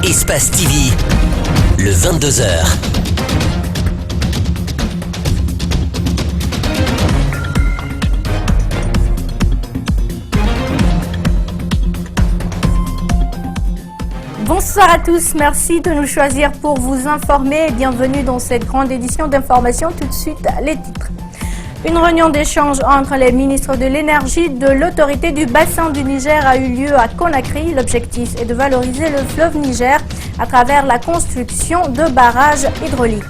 Espace TV, le 22h. Bonsoir à tous, merci de nous choisir pour vous informer. Bienvenue dans cette grande édition d'information. Tout de suite, les titres. Une réunion d'échange entre les ministres de l'énergie de l'autorité du bassin du Niger a eu lieu à Conakry. L'objectif est de valoriser le fleuve Niger à travers la construction de barrages hydrauliques.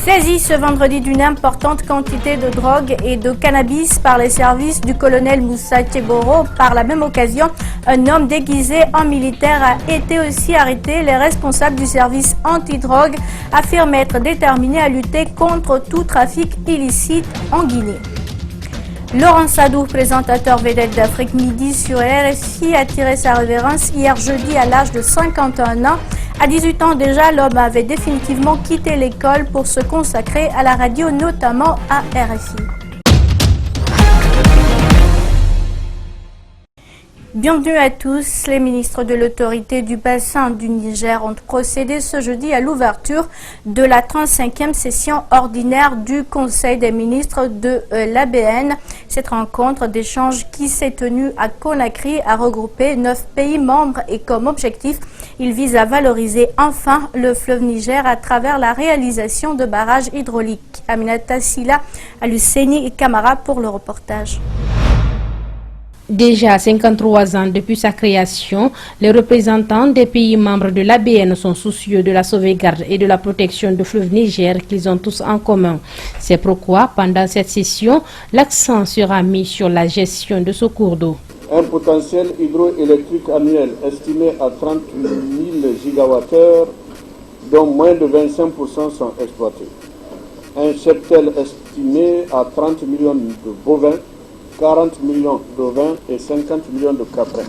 Saisi ce vendredi d'une importante quantité de drogue et de cannabis par les services du colonel Moussa Tcheboro. Par la même occasion, un homme déguisé en militaire a été aussi arrêté. Les responsables du service antidrogue affirment être déterminés à lutter contre tout trafic illicite en Guinée. Laurent Sadou, présentateur vedette d'Afrique Midi sur RFI, a tiré sa révérence hier jeudi à l'âge de 51 ans. À 18 ans déjà, l'homme avait définitivement quitté l'école pour se consacrer à la radio, notamment à RFI. Bienvenue à tous. Les ministres de l'autorité du bassin du Niger ont procédé ce jeudi à l'ouverture de la 35e session ordinaire du Conseil des ministres de l'ABN. Cette rencontre d'échange qui s'est tenue à Conakry a regroupé 9 pays membres et comme objectif, il vise à valoriser enfin le fleuve Niger à travers la réalisation de barrages hydrauliques. Aminata Silla, Aluseni et Camara pour le reportage. Déjà 53 ans depuis sa création, les représentants des pays membres de l'ABN sont soucieux de la sauvegarde et de la protection du fleuve Niger qu'ils ont tous en commun. C'est pourquoi, pendant cette session, l'accent sera mis sur la gestion de ce cours d'eau. Un potentiel hydroélectrique annuel estimé à 30 000 gigawattheures, dont moins de 25% sont exploités. Un cheptel estimé à 30 millions de bovins, 40 millions d'ovins et 50 millions de caprins.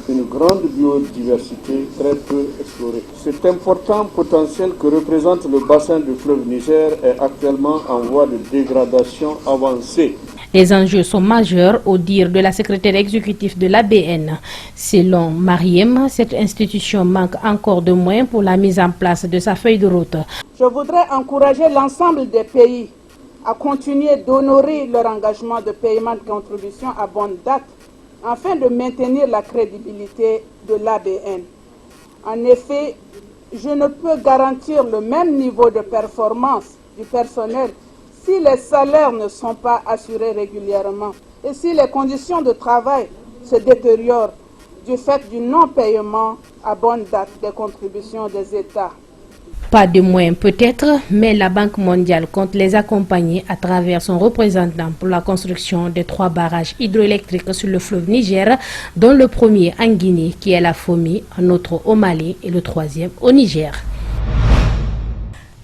Une grande biodiversité très peu explorée. Cet important potentiel que représente le bassin du fleuve Niger est actuellement en voie de dégradation avancée. Les enjeux sont majeurs au dire de la secrétaire exécutive de l'ABN. Selon Mariem, cette institution manque encore de moyens pour la mise en place de sa feuille de route. Je voudrais encourager l'ensemble des pays à continuer d'honorer leur engagement de paiement de contribution à bonne date afin de maintenir la crédibilité de l'ABN. En effet, je ne peux garantir le même niveau de performance du personnel si les salaires ne sont pas assurés régulièrement et si les conditions de travail se détériorent du fait du non-paiement à bonne date des contributions des États. Pas de moyens peut-être, mais la Banque mondiale compte les accompagner à travers son représentant pour la construction des 3 barrages hydroélectriques sur le fleuve Niger, dont le premier en Guinée qui est la FOMI, un autre au Mali et le 3e au Niger.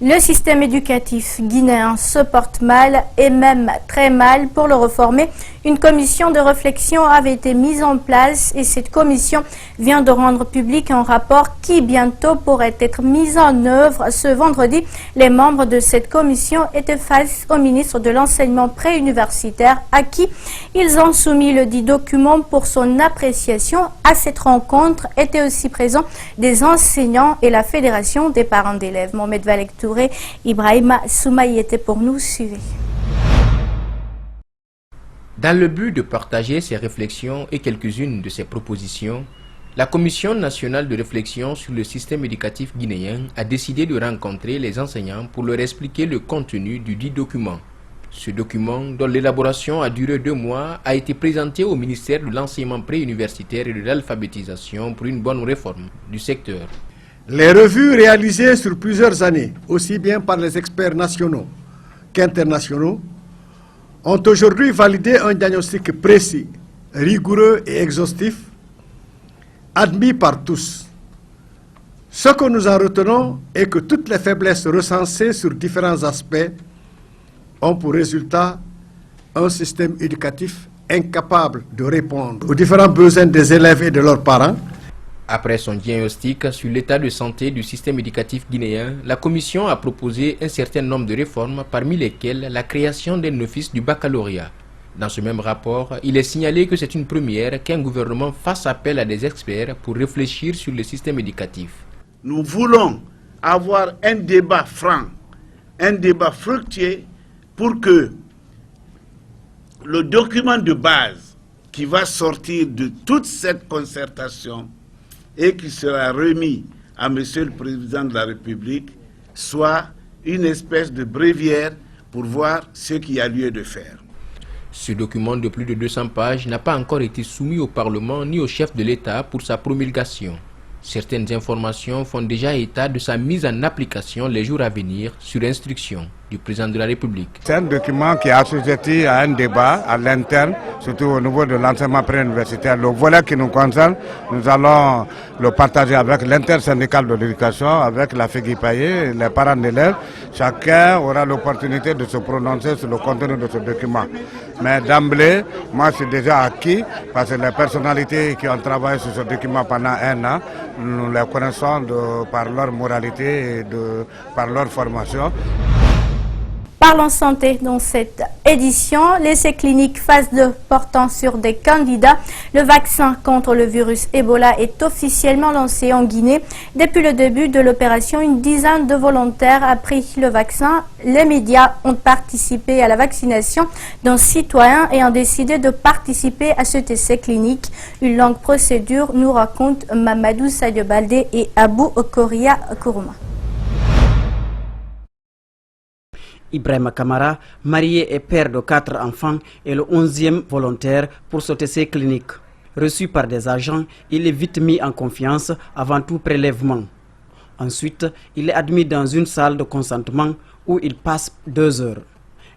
Le système éducatif guinéen se porte mal et même très mal. Pour le réformer, une commission de réflexion avait été mise en place et cette commission vient de rendre public un rapport qui bientôt pourrait être mis en œuvre. Ce vendredi, les membres de cette commission étaient face au ministre de l'enseignement préuniversitaire à qui ils ont soumis le dit document pour son appréciation. À cette rencontre étaient aussi présents des enseignants et la fédération des parents d'élèves. Mohamed Valek Touré, Ibrahima Soumaï était pour nous, suivez. Dans le but de partager ses réflexions et quelques-unes de ses propositions, la Commission nationale de réflexion sur le système éducatif guinéen a décidé de rencontrer les enseignants pour leur expliquer le contenu du dit document. Ce document, dont l'élaboration a duré 2 mois, a été présenté au ministère de l'enseignement préuniversitaire et de l'alphabétisation pour une bonne réforme du secteur. Les revues réalisées sur plusieurs années, aussi bien par les experts nationaux qu'internationaux, ont aujourd'hui validé un diagnostic précis, rigoureux et exhaustif, admis par tous. Ce que nous en retenons est que toutes les faiblesses recensées sur différents aspects ont pour résultat un système éducatif incapable de répondre aux différents besoins des élèves et de leurs parents. Après son diagnostic sur l'état de santé du système éducatif guinéen, la Commission a proposé un certain nombre de réformes, parmi lesquelles la création d'un office du baccalauréat. Dans ce même rapport, il est signalé que c'est une première qu'un gouvernement fasse appel à des experts pour réfléchir sur le système éducatif. nous voulons avoir un débat franc, un débat fructueux pour que le document de base qui va sortir de toute cette concertation et qui sera remis à Monsieur le Président de la République soit une espèce de bréviaire pour voir ce qu'il y a lieu de faire. Ce document de plus de 200 pages n'a pas encore été soumis au Parlement ni au chef de l'État pour sa promulgation. Certaines informations font déjà état de sa mise en application les jours à venir sur instruction du président de la République. C'est un document qui est assujetti à un débat à l'interne, surtout au niveau de l'enseignement préuniversitaire. Le volet qui nous concerne, nous allons le partager avec l'intersyndicale de l'éducation, avec la FEGIPAE, les parents d'élèves. Chacun aura l'opportunité de se prononcer sur le contenu de ce document. Mais d'emblée, moi je suis déjà acquis parce que les personnalités qui ont travaillé sur ce document pendant 1 an, nous les connaissons par leur moralité et par leur formation. Parlons santé dans cette édition. L'essai clinique phase 2 portant sur des candidats. Le vaccin contre le virus Ebola est officiellement lancé en Guinée. Depuis le début de l'opération, une dizaine de volontaires a pris le vaccin. Les médias ont participé à la vaccination d'un citoyen et ont décidé de participer à cet essai clinique. Une longue procédure, nous raconte Mamadou Sadio Baldé et Abou Okoria Kourouma. Ibrahima Kamara, marié et père de 4 enfants, est le 11e volontaire pour cet essai clinique. Reçu par des agents, il est vite mis en confiance avant tout prélèvement. Ensuite, il est admis dans une salle de consentement où il passe 2 heures.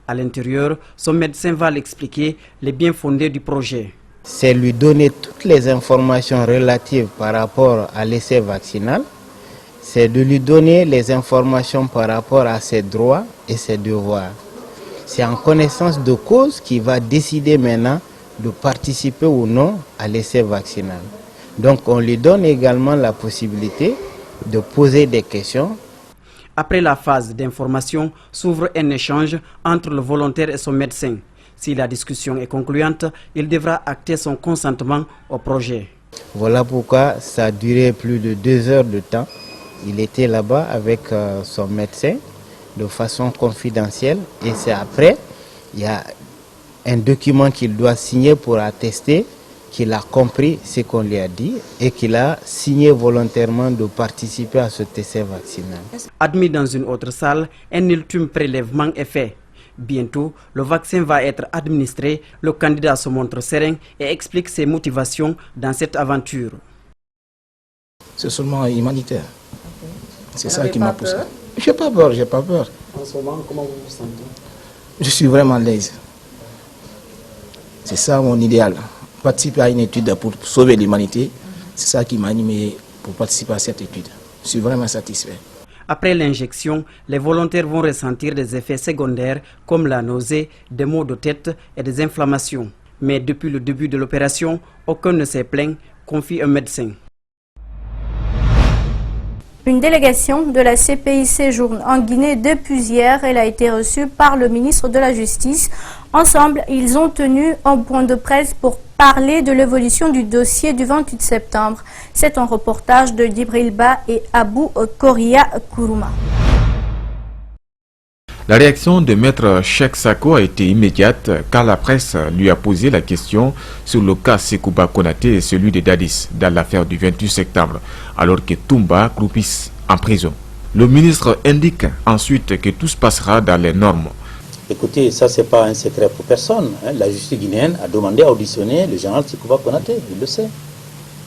À l'intérieur, son médecin va l'expliquer les bien fondés du projet. C'est lui donner toutes les informations relatives par rapport à l'essai vaccinal. C'est de lui donner les informations par rapport à ses droits et ses devoirs. C'est en connaissance de cause qu'il va décider maintenant de participer ou non à l'essai vaccinal. Donc on lui donne également la possibilité de poser des questions. Après la phase d'information, s'ouvre un échange entre le volontaire et son médecin. Si la discussion est concluante, il devra acter son consentement au projet. Voilà pourquoi ça a duré plus de 2 heures de temps. Il était là-bas avec son médecin de façon confidentielle et c'est après, il y a un document qu'il doit signer pour attester qu'il a compris ce qu'on lui a dit et qu'il a signé volontairement de participer à cet essai vaccinal. Admis dans une autre salle, un ultime prélèvement est fait. Bientôt, le vaccin va être administré. Le candidat se montre serein et explique ses motivations dans cette aventure. C'est seulement humanitaire. C'est ça qui m'a poussé. J'ai pas peur, j'ai pas peur. En ce moment, comment vous vous sentez? Je suis vraiment à l'aise. C'est ça mon idéal. Participer à une étude pour sauver l'humanité, c'est ça qui m'a animé pour participer à cette étude. Je suis vraiment satisfait. Après l'injection, les volontaires vont ressentir des effets secondaires comme la nausée, des maux de tête et des inflammations. Mais depuis le début de l'opération, aucun ne s'est plaint, confie un médecin. Une délégation de la CPI séjourne en Guinée depuis hier. Elle a été reçue par le ministre de la Justice. Ensemble, ils ont tenu un point de presse pour parler de l'évolution du dossier du 28 septembre. C'est un reportage de Djibril Ba et Abou Koria Kourouma. La réaction de maître Cheikh Sako a été immédiate car la presse lui a posé la question sur le cas Sekouba Konaté et celui de Dadis dans l'affaire du 28 septembre, alors que Toumba croupisse en prison. Le ministre indique ensuite que tout se passera dans les normes. Écoutez, ça c'est pas un secret pour personne. La justice guinéenne a demandé à auditionner le général Sekouba Konaté, il le sait.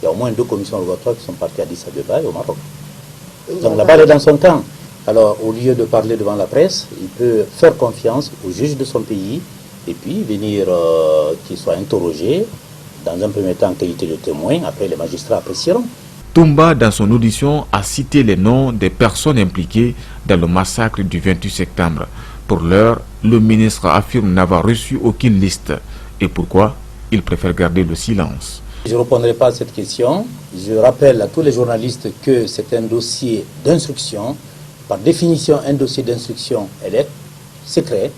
Il y a au moins 2 commissions rogatoires qui sont parties à Addis Abeba et au Maroc. Donc la balle est dans son camp. Alors, au lieu de parler devant la presse, il peut faire confiance au juge de son pays et puis venir qu'il soit interrogé, dans un premier temps en qualité de témoin, après les magistrats apprécieront. Toumba, dans son audition, a cité les noms des personnes impliquées dans le massacre du 28 septembre. Pour l'heure, le ministre affirme n'avoir reçu aucune liste. Et pourquoi? Il préfère garder le silence. Je ne répondrai pas à cette question. Je rappelle à tous les journalistes que c'est un dossier d'instruction. Par définition, un dossier d'instruction, elle est secret.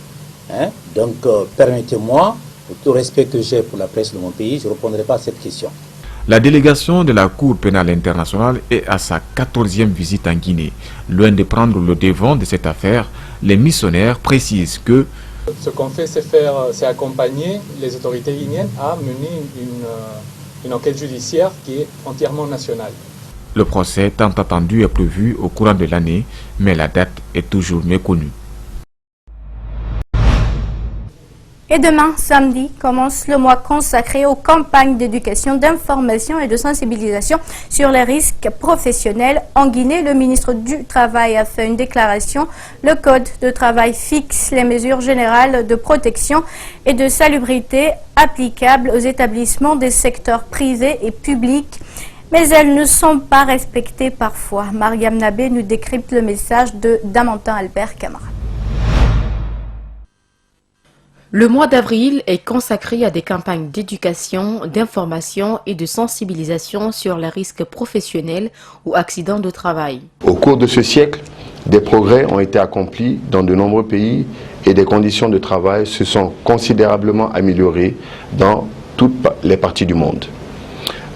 Donc, permettez-moi, pour tout respect que j'ai pour la presse de mon pays, je ne répondrai pas à cette question. La délégation de la Cour pénale internationale est à sa 14e visite en Guinée. Loin de prendre le devant de cette affaire, les missionnaires précisent que ce qu'on fait, c'est accompagner les autorités guinéennes à mener une enquête judiciaire qui est entièrement nationale. Le procès tant attendu est prévu au courant de l'année, mais la date est toujours méconnue. Et demain, samedi, commence le mois consacré aux campagnes d'éducation, d'information et de sensibilisation sur les risques professionnels. En Guinée, le ministre du Travail a fait une déclaration. Le Code de travail fixe les mesures générales de protection et de salubrité applicables aux établissements des secteurs privés et publics. Mais elles ne sont pas respectées parfois. Mariam Nabé nous décrypte le message de Damantin Albert Camara. Le mois d'avril est consacré à des campagnes d'éducation, d'information et de sensibilisation sur les risques professionnels ou accidents de travail. Au cours de ce siècle, des progrès ont été accomplis dans de nombreux pays et des conditions de travail se sont considérablement améliorées dans toutes les parties du monde.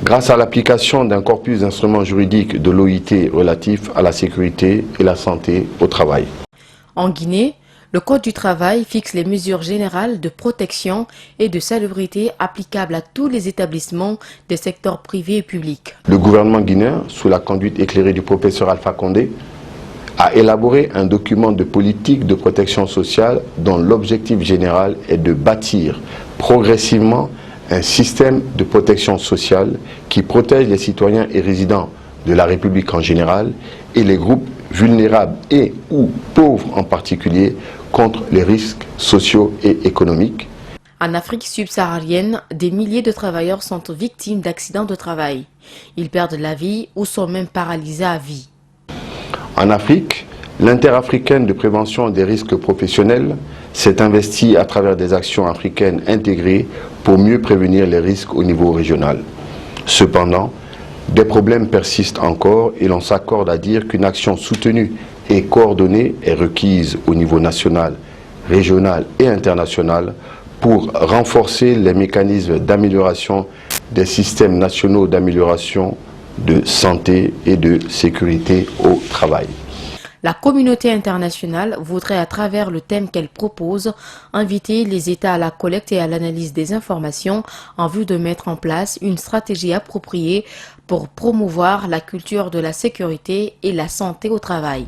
Grâce à l'application d'un corpus d'instruments juridiques de l'OIT relatifs à la sécurité et la santé au travail. En Guinée, le Code du travail fixe les mesures générales de protection et de salubrité applicables à tous les établissements des secteurs privés et publics. Le gouvernement guinéen, sous la conduite éclairée du professeur Alpha Condé, a élaboré un document de politique de protection sociale dont l'objectif général est de bâtir progressivement un système de protection sociale qui protège les citoyens et résidents de la République en général et les groupes vulnérables et ou pauvres en particulier contre les risques sociaux et économiques. En Afrique subsaharienne, des milliers de travailleurs sont victimes d'accidents de travail. Ils perdent la vie ou sont même paralysés à vie. En Afrique, l'Interafricaine de prévention des risques professionnels s'est investie à travers des actions africaines intégrées pour mieux prévenir les risques au niveau régional. Cependant, des problèmes persistent encore et l'on s'accorde à dire qu'une action soutenue et coordonnée est requise au niveau national, régional et international pour renforcer les mécanismes d'amélioration des systèmes nationaux d'amélioration de santé et de sécurité au travail. La communauté internationale voudrait, à travers le thème qu'elle propose, inviter les États à la collecte et à l'analyse des informations en vue de mettre en place une stratégie appropriée pour promouvoir la culture de la sécurité et la santé au travail.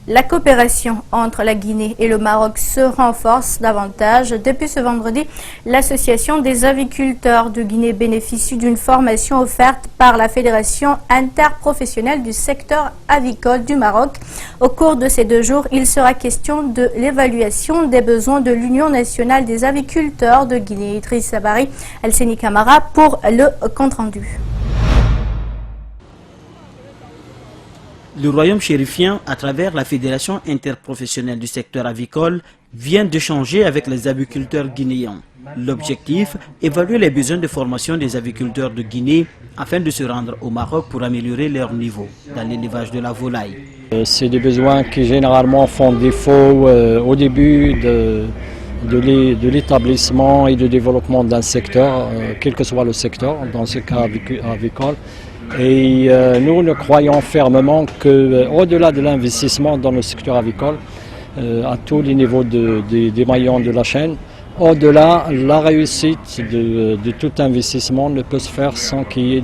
La coopération entre la Guinée et le Maroc se renforce davantage. Depuis ce vendredi, l'association des aviculteurs de Guinée bénéficie d'une formation offerte par la Fédération interprofessionnelle du secteur avicole du Maroc. Au cours de ces 2 jours, il sera question de l'évaluation des besoins de l'Union nationale des aviculteurs de Guinée. Idriss Sabari, Elseni Camara pour le compte-rendu. Le royaume chérifien, à travers la Fédération interprofessionnelle du secteur avicole, vient d'échanger avec les aviculteurs guinéens. L'objectif, évaluer les besoins de formation des aviculteurs de Guinée afin de se rendre au Maroc pour améliorer leur niveau dans l'élevage de la volaille. C'est des besoins qui généralement font défaut au début de l'établissement et du développement d'un secteur, quel que soit le secteur, dans ce cas avicole. Et nous croyons fermement qu'au-delà de l'investissement dans le secteur avicole, à tous les niveaux des maillons de la chaîne, au-delà, la réussite de tout investissement ne peut se faire sans qu'il y ait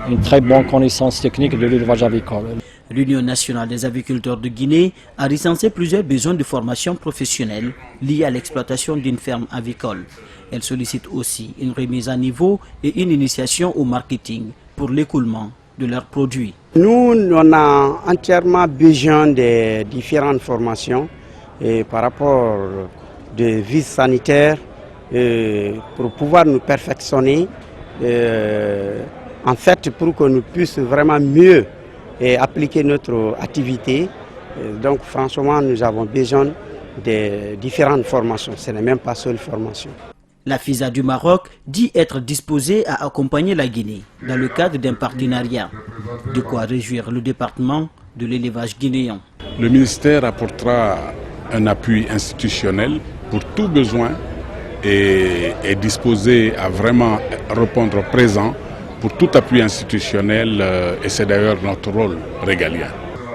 une très bonne connaissance technique de l'élevage avicole. L'Union nationale des aviculteurs de Guinée a recensé plusieurs besoins de formation professionnelle liés à l'exploitation d'une ferme avicole. Elle sollicite aussi une remise à niveau et une initiation au marketing pour l'écoulement de leurs produits. Nous, on a entièrement besoin de différentes formations par rapport de vie sanitaire pour pouvoir nous perfectionner, en fait pour que nous puissions vraiment mieux appliquer notre activité. Donc franchement, nous avons besoin de différentes formations, ce n'est même pas seule formation. La FISA du Maroc dit être disposée à accompagner la Guinée dans le cadre d'un partenariat. De quoi réjouir le département de l'élevage guinéen. Le ministère apportera un appui institutionnel pour tout besoin est disposé à vraiment répondre présent pour tout appui institutionnel et c'est d'ailleurs notre rôle régalien.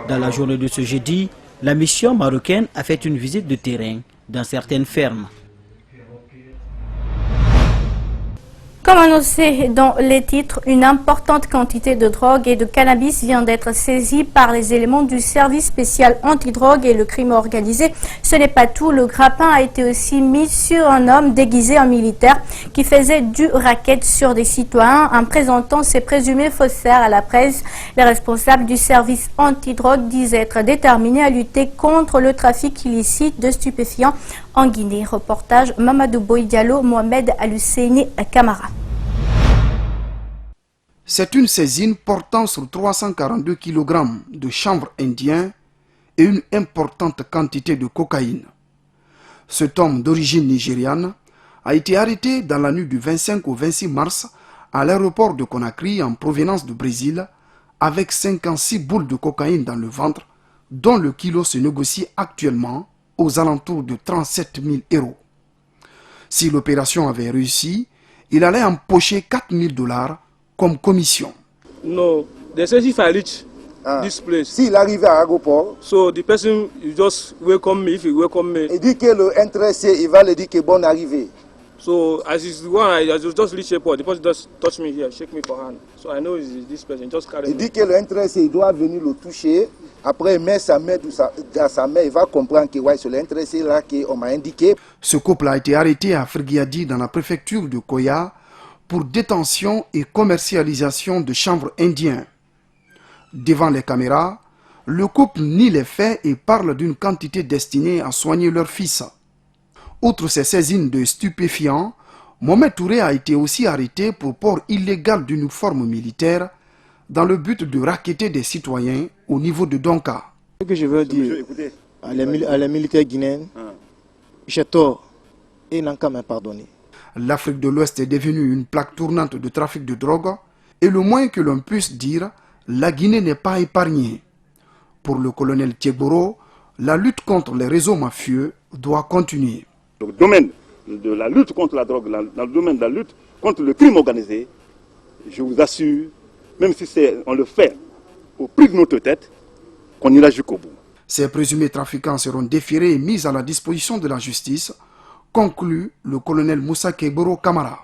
Dans la journée de ce jeudi, la mission marocaine a fait une visite de terrain dans certaines fermes. Comme annoncé dans les titres, une importante quantité de drogue et de cannabis vient d'être saisie par les éléments du service spécial antidrogue et le crime organisé. Ce n'est pas tout, le grappin a été aussi mis sur un homme déguisé en militaire qui faisait du racket sur des citoyens en présentant ses présumés faussaires à la presse. Les responsables du service antidrogue disent être déterminés à lutter contre le trafic illicite de stupéfiants en Guinée. Reportage Mamadou Boy Diallo, Mohamed Al-Husseini Kamara. C'est une saisine portant sur 342 kg de chanvre indien et une importante quantité de cocaïne. Cet homme d'origine nigériane a été arrêté dans la nuit du 25 au 26 mars à l'aéroport de Conakry en provenance du Brésil avec 56 boules de cocaïne dans le ventre dont le kilo se négocie actuellement aux alentours de 37 000 €. Si l'opération avait réussi, il allait empocher 4 000 $. Comme commission. No, they say if I reach this place. S'il arrivait à l'aéroport. So the person you just welcome me if you welcome me. Il dit que le intéressé, il va lui dire que bonne arrivée. So as is one, I just reach airport. The person just touch me here, shake me for hand. So I know it's this person. Just carry il dit que le intéressé, il doit venir le toucher. Après, il met sa main dans sa main, il va comprendre que ouais, c'est l'intéressé là qu'on m'a indiqué. Ce couple a été arrêté à Friguiadi dans la préfecture de Koya pour détention et commercialisation de chanvre indien. Devant les caméras, le couple nie les faits et parle d'une quantité destinée à soigner leur fils. Outre ces saisines de stupéfiants, Mohamed Touré a été aussi arrêté pour port illégal d'uniforme militaire dans le but de racketter des citoyens au niveau de Donka. Ce que je veux dire à les militaires guinéens, j'ai tort et ils n'ont qu'à me pardonner. L'Afrique de l'Ouest est devenue une plaque tournante de trafic de drogue et le moins que l'on puisse dire, la Guinée n'est pas épargnée. Pour le colonel Thieboro, la lutte contre les réseaux mafieux doit continuer. Dans le domaine de la lutte contre la drogue, dans le domaine de la lutte contre le crime organisé, je vous assure, même si on le fait au prix de notre tête, qu'on ira jusqu'au bout. Ces présumés trafiquants seront déférés et mis à la disposition de la justice, conclut le colonel Moussa Keboro Kamara.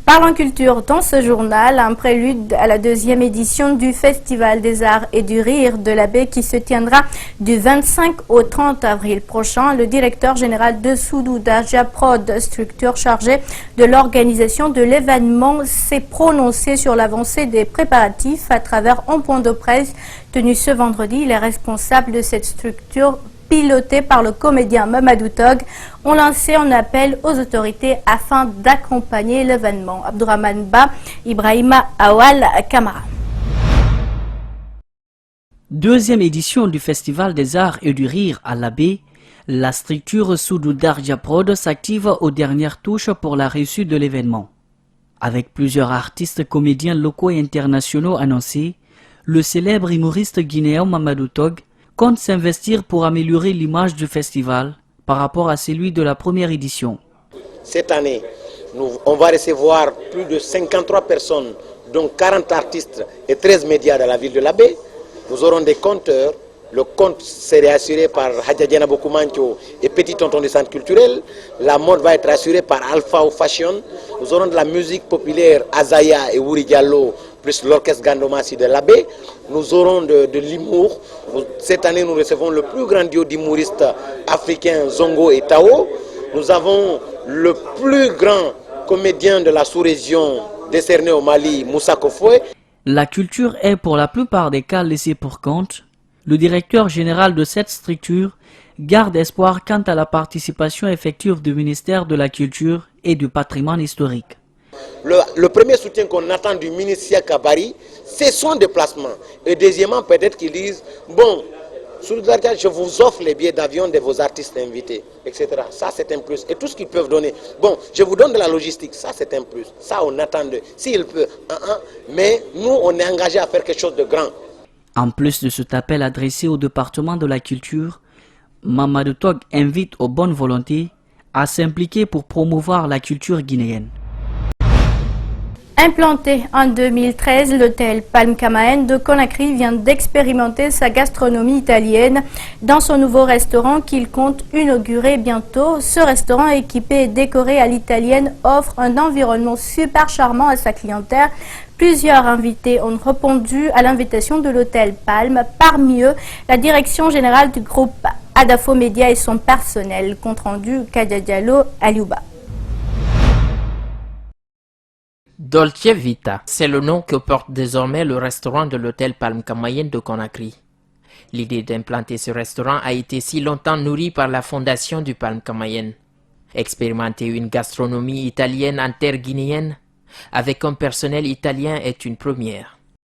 Parlons culture dans ce journal, un prélude à la deuxième édition du Festival des Arts et du Rire de la Baie qui se tiendra du 25 au 30 avril prochain. Le directeur général de Soudou Darja Prod, structure chargée de l'organisation de l'événement, s'est prononcé sur l'avancée des préparatifs à travers un point de presse tenu ce vendredi. Les responsables de cette structure pilotés par le comédien Mamadou Tog, ont lancé un appel aux autorités afin d'accompagner l'événement. Abdourahmane Ba, Ibrahima Awal Kamara. Deuxième édition du Festival des Arts et du Rire à la Baie, la structure Soudou Darja Prod s'active aux dernières touches pour la réussite de l'événement. Avec plusieurs artistes comédiens locaux et internationaux annoncés, le célèbre humoriste guinéen Mamadou Tog compte s'investir pour améliorer l'image du festival par rapport à celui de la première édition. Cette année, on va recevoir plus de 53 personnes, dont 40 artistes et 13 médias dans la ville de la Baie. Nous aurons des compteurs. Le compte serait assuré par Hadjadjana Bokumancho et Petit Tonton du Centre culturel. La mode va être assurée par Alpha ou Fashion. Nous aurons de la musique populaire Azaya et Wuri Diallo, plus l'orchestre Gandomassi de la Baie. Nous aurons de l'humour. Cette année, nous recevons le plus grand duo d'humoristes africains, Zongo et Tao. Nous avons le plus grand comédien de la sous-région décerné au Mali, Moussa Kofoué. La culture est pour la plupart des cas laissée pour compte. Le directeur général de cette structure garde espoir quant à la participation effective du ministère de la Culture et du Patrimoine historique. Le premier soutien qu'on attend du ministère Kabari, c'est son déplacement. Et deuxièmement, peut-être qu'ils disent, bon, je vous offre les billets d'avion de vos artistes invités, etc. Ça, c'est un plus. Et tout ce qu'ils peuvent donner. Bon, je vous donne de la logistique. Ça, c'est un plus. Ça, on attend d'eux. S'ils peuvent, mais nous, on est engagés à faire quelque chose de grand. En plus de cet appel adressé au département de la culture, Mamadou Tog invite aux bonnes volontés à s'impliquer pour promouvoir la culture guinéenne. Implanté en 2013, l'hôtel Palm Kamaen de Conakry vient d'expérimenter sa gastronomie italienne dans son nouveau restaurant qu'il compte inaugurer bientôt. Ce restaurant équipé et décoré à l'italienne offre un environnement super charmant à sa clientèle. Plusieurs invités ont répondu à l'invitation de l'hôtel Palm, parmi eux la direction générale du groupe Adafo Média et son personnel. Compte rendu Kadia Diallo, Aliouba. Dolce Vita, c'est le nom que porte désormais le restaurant de l'hôtel Palm Kamaen de Conakry. L'idée d'implanter ce restaurant a été si longtemps nourrie par la fondation du Palm Kamaen. Expérimenter une gastronomie italienne en terre guinéenne avec un personnel italien est une première.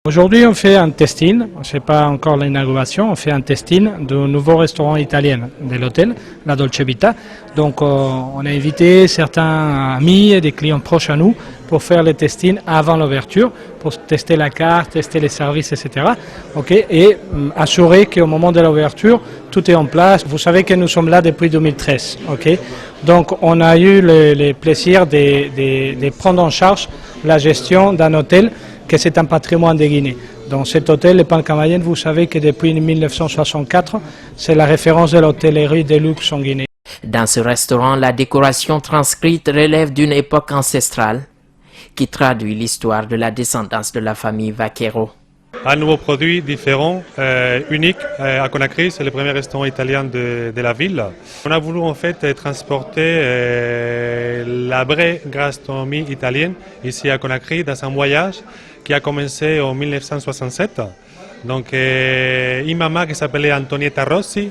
Aujourd'hui, on fait un testing, ce n'est pas encore l'inauguration, on fait un testing du nouveau restaurant italien de l'hôtel, la Dolce Vita. Donc, on a invité certains amis et des clients proches à nous pour faire le testing avant l'ouverture, pour tester la carte, tester les services, etc. Okay, et assurer qu'au moment de l'ouverture, tout est en place. Vous savez que nous sommes là depuis 2013. Okay? Donc, on a eu le plaisir de prendre en charge la gestion d'un hôtel que c'est un patrimoine de Guinée. Dans cet hôtel, le Palm Kamaen, vous savez que depuis 1964, c'est la référence de l'hôtellerie de luxe en Guinée. Dans ce restaurant, la décoration transcrite relève d'une époque ancestrale qui traduit l'histoire de la descendance de la famille Vaquero. Un nouveau produit différent, unique à Conakry, c'est le premier restaurant italien de la ville. On a voulu en fait transporter la vraie gastronomie italienne ici à Conakry dans un voyage qui a commencé en 1967. Donc une maman qui s'appelait Antonietta Rossi,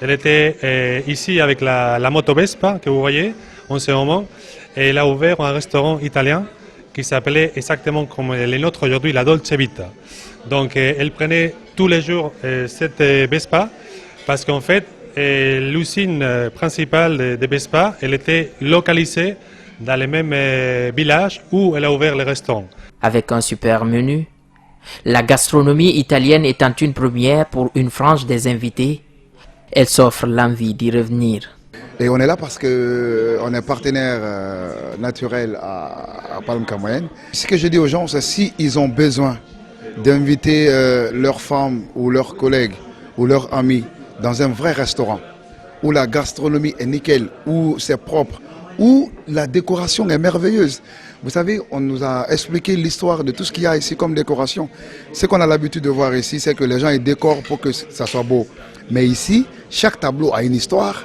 elle était ici avec la moto Vespa que vous voyez en ce moment, et elle a ouvert un restaurant italien qui s'appelait exactement comme le nôtre aujourd'hui, la Dolce Vita. Donc elle prenait tous les jours cette Vespa parce qu'en fait l'usine principale de Vespa, elle était localisée dans le même village où elle a ouvert le restaurant. Avec un super menu, la gastronomie italienne étant une première pour une frange des invités, elle s'offre l'envie d'y revenir. Et on est là parce qu'on est partenaire naturel à Palm Kamaen. Ce que je dis aux gens, c'est s'ils ont besoin d'inviter leurs femmes ou leurs collègues ou leurs amis dans un vrai restaurant où la gastronomie est nickel, où c'est propre, où la décoration est merveilleuse. Vous savez, on nous a expliqué l'histoire de tout ce qu'il y a ici comme décoration. Ce qu'on a l'habitude de voir ici, c'est que les gens ils décorent pour que ça soit beau. Mais ici, chaque tableau a une histoire.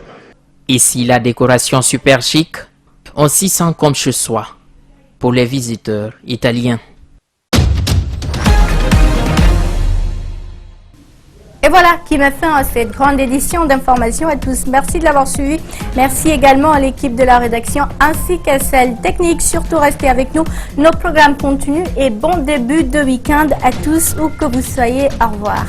Ici, la décoration super chic, on s'y sent comme chez soi pour les visiteurs italiens. Et voilà qui met fin à cette grande édition d'information à tous. Merci de l'avoir suivi. Merci également à l'équipe de la rédaction ainsi qu'à celle technique. Surtout restez avec nous. Nos programmes continuent et bon début de week-end à tous où que vous soyez. Au revoir.